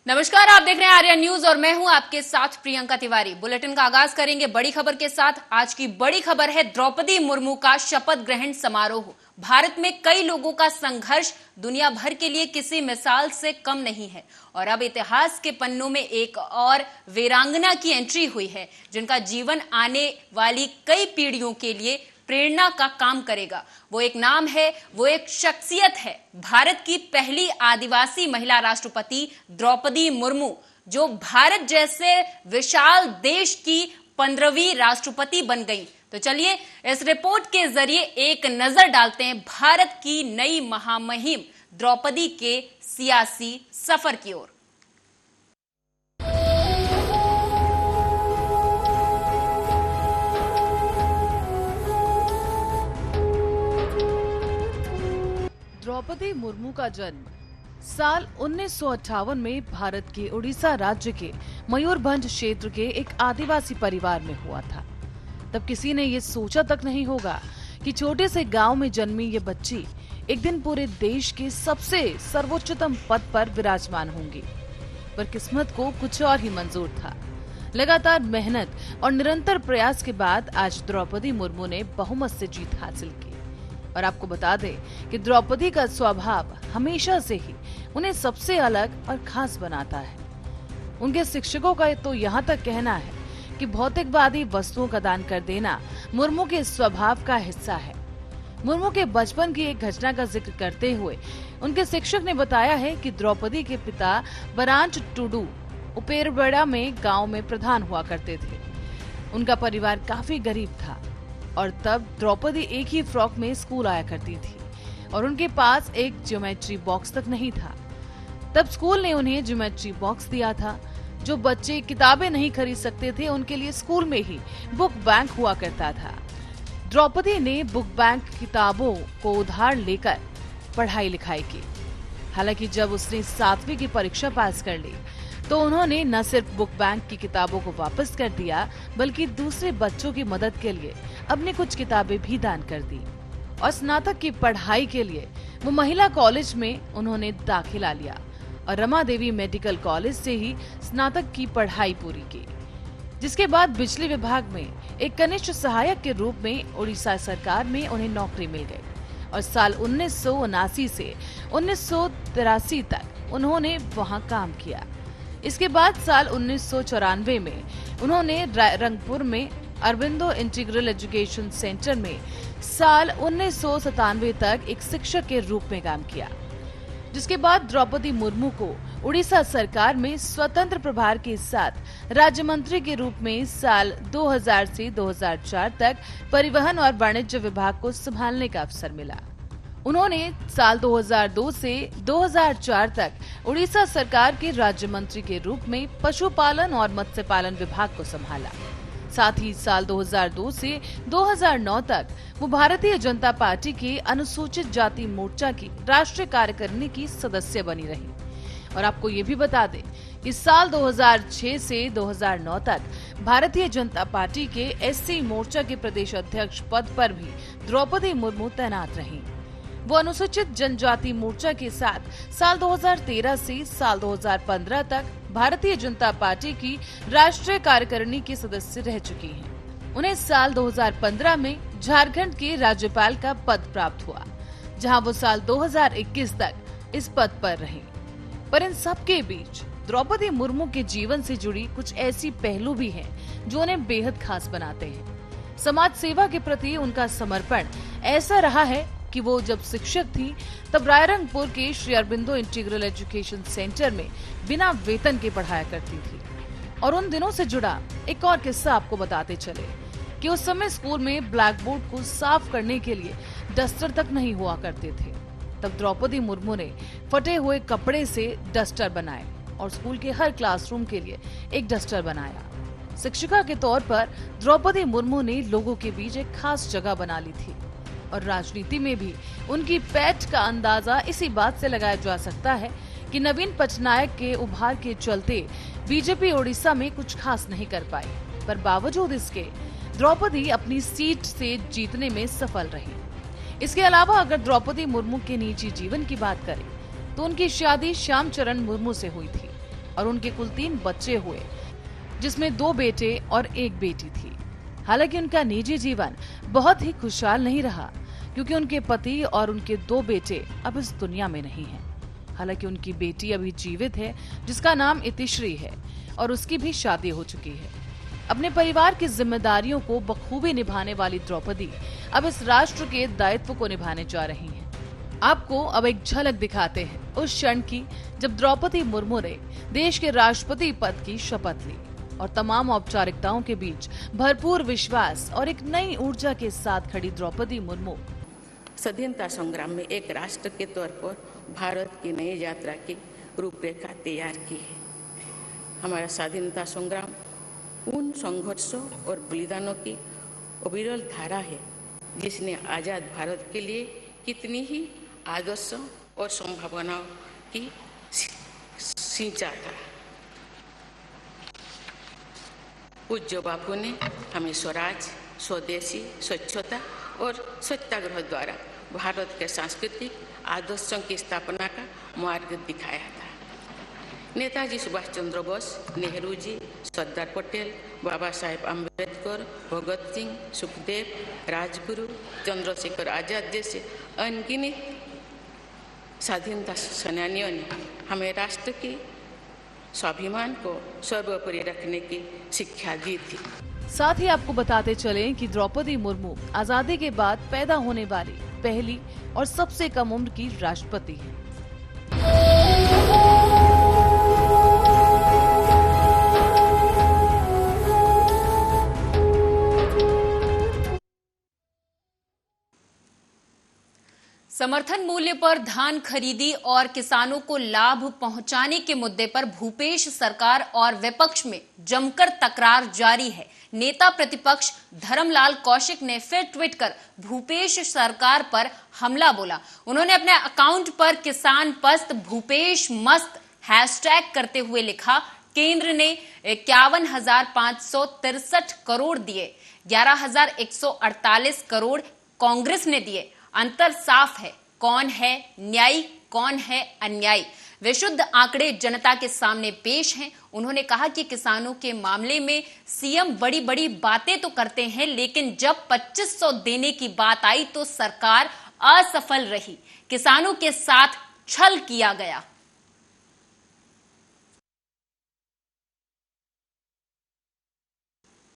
नमस्कार, आप देख रहे हैं आर्या न्यूज और मैं हूं आपके साथ प्रियंका तिवारी। बुलेटिन का आगाज करेंगे बड़ी खबर के साथ। आज की बड़ी खबर है द्रौपदी मुर्मू का शपथ ग्रहण समारोह। भारत में कई लोगों का संघर्ष दुनिया भर के लिए किसी मिसाल से कम नहीं है और अब इतिहास के पन्नों में एक और वीरांगना की एंट्री हुई है, जिनका जीवन आने वाली कई पीढ़ियों के लिए प्रेरणा का काम करेगा। वो एक नाम है, वो एक शख्सियत है, भारत की पहली आदिवासी महिला राष्ट्रपति द्रौपदी मुर्मू, जो भारत जैसे विशाल देश की 15वीं राष्ट्रपति बन गई। तो चलिए इस रिपोर्ट के जरिए एक नजर डालते हैं भारत की नई महामहिम द्रौपदी के सियासी सफर की ओर। द्रौपदी मुर्मू का जन्म साल 1958 में भारत के उड़ीसा राज्य के मयूरभंज क्षेत्र के एक आदिवासी परिवार में हुआ था। तब किसी ने ये सोचा तक नहीं होगा कि छोटे से गांव में जन्मी ये बच्ची एक दिन पूरे देश के सबसे सर्वोच्चतम पद पर विराजमान होंगी। पर किस्मत को कुछ और ही मंजूर था। लगातार मेहनत और निरंतर प्रयास के बाद आज द्रौपदी मुर्मू ने बहुमत से जीत हासिल की। और आपको बता दें कि द्रौपदी का स्वभाव हमेशा से ही उन्हें सबसे अलग और खास बनाता है। उनके शिक्षकों का तो यहाँ तक कहना है कि भौतिकवादी वस्तुओं का दान कर देना मुर्मू के स्वभाव का हिस्सा है। मुर्मू के बचपन की एक घटना का जिक्र करते हुए उनके शिक्षक ने बताया है कि द्रौपदी के पिता बरांच टुडू उपेरबेड़ा में गांव में प्रधान हुआ करते थे। उनका परिवार काफी गरीब था और तब द्रौपदी एक ही फ्रॉक में स्कूल आया करती थी और उनके पास एक ज्योमेट्री बॉक्स तक नहीं था। तब स्कूल ने उन्हें ज्योमेट्री बॉक्स दिया था। जो बच्चे किताबें नहीं खरीद सकते थे उनके लिए स्कूल में ही बुक बैंक हुआ करता था। द्रौपदी ने बुक बैंक किताबों को उधार लेकर पढ़ाई लिखाई की। हालांकि जब उसने 7वीं की परीक्षा पास कर ली तो उन्होंने न सिर्फ बुक बैंक की किताबों को वापस कर दिया बल्कि दूसरे बच्चों की मदद के लिए अपनी कुछ किताबें भी दान कर दी। और स्नातक की पढ़ाई के लिए वो महिला कॉलेज में उन्होंने दाखिला लिया और रमा देवी मेडिकल कॉलेज से ही स्नातक की पढ़ाई पूरी की, जिसके बाद बिजली विभाग में एक कनिष्ठ सहायक के रूप में उड़ीसा सरकार में उन्हें नौकरी मिल गई और साल 1979 से 1983 तक उन्होंने वहां काम किया। इसके बाद साल 1994 में उन्होंने रंगपुर में अरबिंदो इंटीग्रल एजुकेशन सेंटर में साल 1997 तक एक शिक्षक के रूप में काम किया, जिसके बाद द्रौपदी मुर्मू को उड़ीसा सरकार में स्वतंत्र प्रभार के साथ राज्य मंत्री के रूप में साल 2000 से 2004 तक परिवहन और वाणिज्य विभाग को संभालने का अवसर मिला। उन्होंने साल 2002 से 2004 तक उड़ीसा सरकार के राज्य मंत्री के रूप में पशुपालन और मत्स्य पालन विभाग को संभाला। साथ ही साल 2002 से 2009 तक वो भारतीय जनता पार्टी के अनुसूचित जाति मोर्चा की राष्ट्रीय कार्यकारिणी की सदस्य बनी रही। और आपको ये भी बता दें कि साल 2006 से 2009 तक भारतीय जनता पार्टी के एससी मोर्चा के प्रदेश अध्यक्ष पद पर भी द्रौपदी मुर्मू तैनात रहीं। वो अनुसूचित जनजाति मोर्चा के साथ साल 2013 से साल 2015 तक भारतीय जनता पार्टी की राष्ट्रीय कार्यकारिणी के सदस्य रह चुकी हैं। उन्हें साल 2015 में झारखंड के राज्यपाल का पद प्राप्त हुआ, जहां वो साल 2021 तक इस पद पर रहीं। पर इन सब के बीच द्रौपदी मुर्मू के जीवन से जुड़ी कुछ ऐसी पहलू भी हैं जो उन्हें बेहद खास बनाते हैं। समाज सेवा के प्रति उनका समर्पण ऐसा रहा है कि वो जब शिक्षक थी तब रायरंगपुर के Shri Aurobindo integral education centre में बिना वेतन के पढ़ाया करती थी। और उन दिनों से जुड़ा एक और किस्सा आपको बताते चले कि उस समय स्कूल में ब्लैक बोर्ड को साफ करने के लिए डस्टर तक नहीं हुआ करते थे। तब द्रौपदी मुर्मू ने फटे हुए कपड़े से डस्टर बनाए और स्कूल के हर क्लासरूम के लिए एक डस्टर बनाया। शिक्षिका के तौर पर द्रौपदी मुर्मू ने लोगों के बीच एक खास जगह बना ली थी और राजनीति में भी उनकी पैठ का अंदाजा इसी बात से लगाया जा सकता है कि नवीन पटनायक के उभार के चलते बीजेपी उड़ीसा में कुछ खास नहीं कर पाई, पर बावजूद इसके द्रौपदी अपनी सीट से जीतने में सफल रही। इसके अलावा अगर द्रौपदी मुर्मू के निजी जीवन की बात करें तो उनकी शादी श्याम चरण मुर्मू से हुई थी, और उनके कुल 3 बच्चे हुए, जिसमें 2 बेटे और 1 बेटी थी। हालांकि उनका निजी जीवन बहुत ही खुशहाल नहीं रहा, क्योंकि उनके पति और उनके 2 बेटे अब इस दुनिया में नहीं हैं। हालांकि उनकी बेटी अभी जीवित है, जिसका नाम इतिश्री है, और उसकी भी शादी हो चुकी है। अपने परिवार की जिम्मेदारियों को बखूबी निभाने वाली द्रौपदी अब इस राष्ट्र के दायित्व को निभाने जा रही हैं। आपको अब एक झलक दिखाते हैं उस क्षण की जब द्रौपदी मुर्मू ने देश के राष्ट्रपति पद की शपथ ली और तमाम औपचारिकताओं के बीच भरपूर विश्वास और एक नई ऊर्जा के साथ खड़ी द्रौपदी मुर्मू स्वाधीनता संग्राम में एक राष्ट्र के तौर पर भारत की नई यात्रा की रूपरेखा तैयार की है। हमारा स्वाधीनता संग्राम उन संघर्षों और बलिदानों की अविरल धारा है जिसने आज़ाद भारत के लिए कितनी ही आदर्शों और संभावनाओं की सिंचा था। पूज्य बापू ने हमें स्वराज, स्वदेशी, स्वच्छता और सत्याग्रह द्वारा भारत के सांस्कृतिक आदर्शों की स्थापना का मार्ग दिखाया था। नेताजी सुभाष चंद्र बोस, नेहरू जी, सरदार पटेल, बाबा साहेब अम्बेडकर, भगत सिंह, सुखदेव, राजगुरु, चंद्रशेखर आजाद जैसे अनगिनत स्वाधीनता सेनानियों ने हमें राष्ट्र के स्वाभिमान को सर्वोपरि रखने की शिक्षा दी थी। साथ ही आपको बताते चलें कि द्रौपदी मुर्मू आजादी के बाद पैदा होने वाली पहली और सबसे कम उम्र की राष्ट्रपति हैं। समर्थन मूल्य पर धान खरीदी और किसानों को लाभ पहुंचाने के मुद्दे पर भूपेश सरकार और विपक्ष में जमकर तकरार जारी है। नेता प्रतिपक्ष धर्मलाल कौशिक ने फिर ट्वीट कर भूपेश सरकार पर हमला बोला। उन्होंने अपने अकाउंट पर किसान पस्त भूपेश मस्त हैशटैग करते हुए लिखा, केंद्र ने 51,563 करोड़ दिए, 11,148 करोड़ कांग्रेस ने दिए। अंतर साफ है, कौन है न्यायी, कौन है अन्यायी। विशुद्ध आंकड़े जनता के सामने पेश हैं। उन्होंने कहा कि किसानों के मामले में सीएम बड़ी बड़ी बातें तो करते हैं, लेकिन जब 2500 देने की बात आई तो सरकार असफल रही। किसानों के साथ छल किया गया।